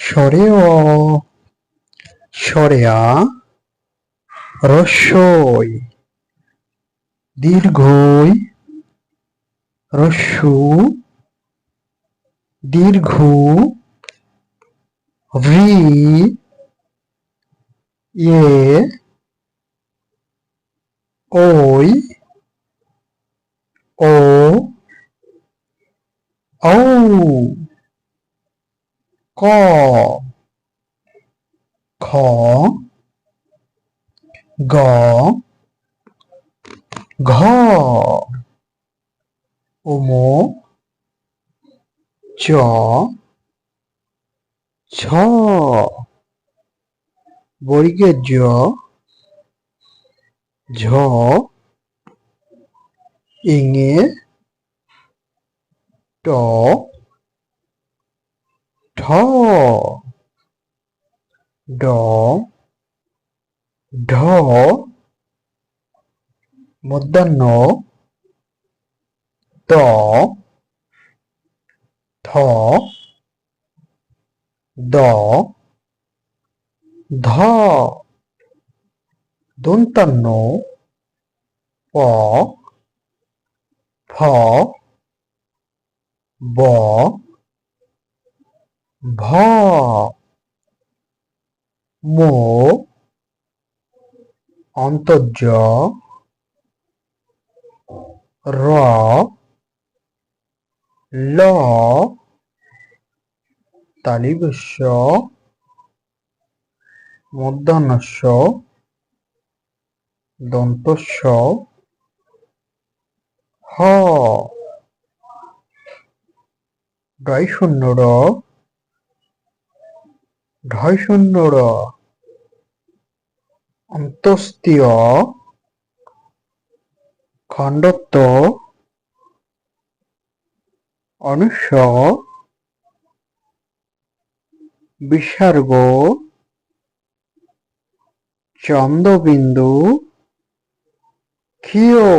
স্বরে অ, স্বরে আ, রস্বই, দীর্ঘই, রস্যু, দীর্ঘু, রি, ইয়ে, ওই, ও, ঔ, ক, খ, গ, ঘ, ওমো, চ, ছ, বর্গের জ, ঝ, ইঙে, ট, ঠ, ড, ঢ, মূর্ধন্য, ত, থ, দ, ধ, দন্তান্ন, প, ফ, ব, ভ, মো, অন্তর্য, র, ল, তালিবস্য, মূর্ধন্যস্য, দন্তস্য, হ, ডয় শূন্য র, ঢয় শূন্য র, অন্তস্তীয়, খণ্ডত্ব, অনুস্বর, বিসর্গ, চন্দ্রবিন্দু, ক্ষীয়।